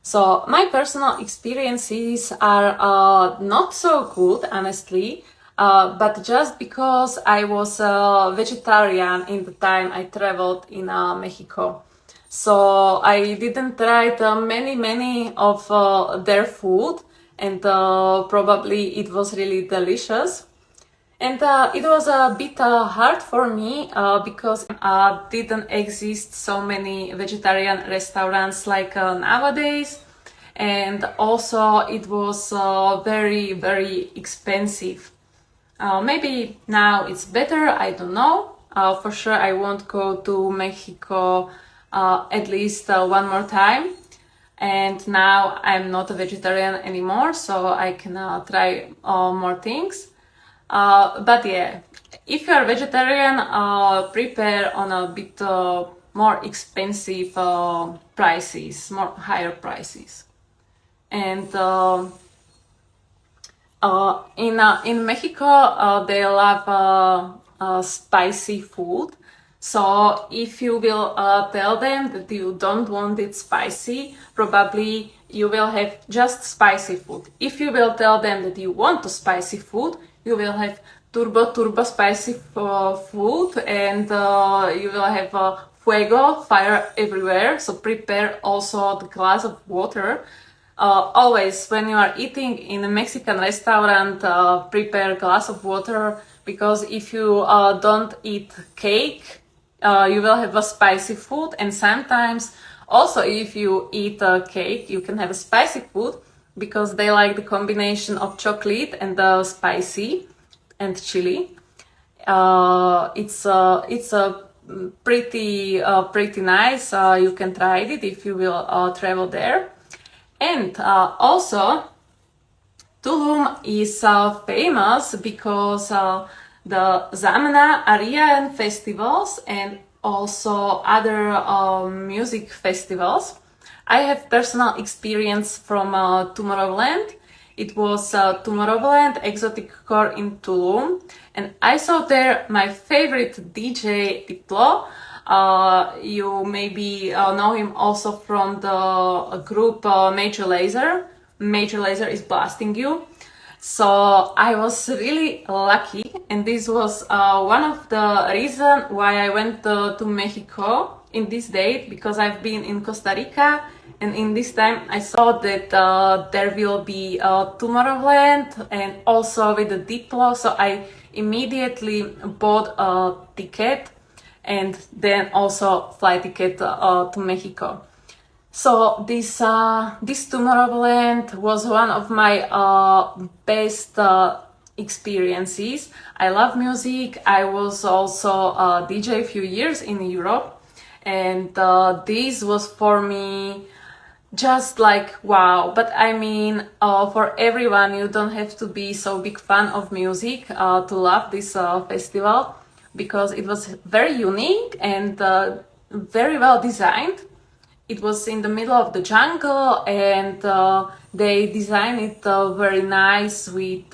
So my personal experiences are not so good, honestly, but just because I was a vegetarian in the time I traveled in Mexico. So I didn't try many of their food, and probably it was really delicious. And it was a bit hard for me because didn't exist so many vegetarian restaurants like nowadays, and also it was very expensive. Maybe now it's better, I don't know. For sure I won't go to Mexico at least one more time. And now I'm not a vegetarian anymore, so I can try more things. But yeah, if you're a vegetarian, prepare on a bit more expensive prices, more higher prices. And in Mexico, they love spicy food. So if you will tell them that you don't want it spicy, probably you will have just spicy food. If you will tell them that you want spicy food, you will have turbo spicy food, and you will have fuego, fire everywhere. So prepare also the glass of water. Always when you are eating in a Mexican restaurant, prepare a glass of water, because if you don't eat cake, you will have a spicy food. And sometimes also if you eat a cake, you can have a spicy food, because they like the combination of chocolate and the spicy and chili. It's a pretty nice. You can try it if you will travel there. And also, Tulum is famous because the Zamna Aryan festivals and also other music festivals. I have personal experience from Tomorrowland. It was Tomorrowland Exotic Core in Tulum, and I saw there my favorite DJ Diplo. You maybe know him also from the group Major Lazer. Major Lazer is blasting you. So I was really lucky, and this was one of the reasons why I went to Mexico in this date, because I've been in Costa Rica, and in this time I saw that there will be Tomorrowland and also with the Diplo, so I immediately bought a ticket and then also flight ticket to Mexico. So this Tomorrowland was one of my best experiences. I love music. I was also a DJ a few years in Europe, and this was for me just like wow. But I mean, for everyone, you don't have to be so big fan of music to love this festival, because it was very unique and very well designed. It was in the middle of the jungle, and they designed it very nice with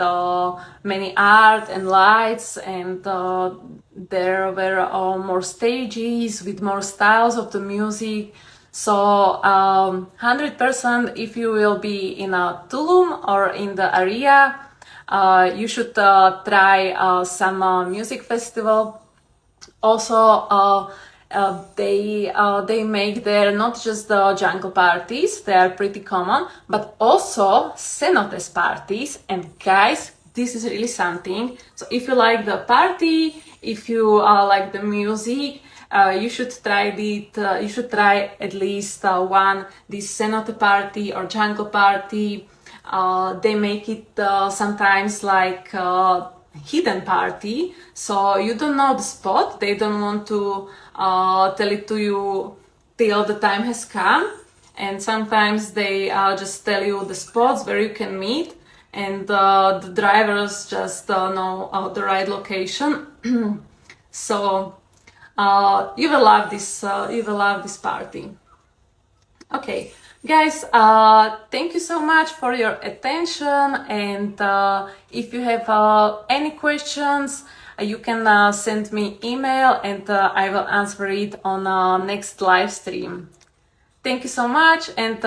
many art and lights, and there were more stages with more styles of the music. So 100% if you will be in a Tulum or in the area, you should try some music festival. Also, they make there not just the jungle parties, they are pretty common, but also cenotes parties. And guys, this is really something. So if you like the party, if you like the music, you should try it. You should try at least one this cenote party or jungle party. They make it sometimes like hidden party, so you don't know the spot. They don't want to tell it to you till the time has come, and sometimes they just tell you the spots where you can meet, and the drivers just know the right location. So you will love this. You will love this party. Okay, guys, thank you so much for your attention, and if you have any questions, you can send me email, and I will answer it on next live stream. Thank you so much, and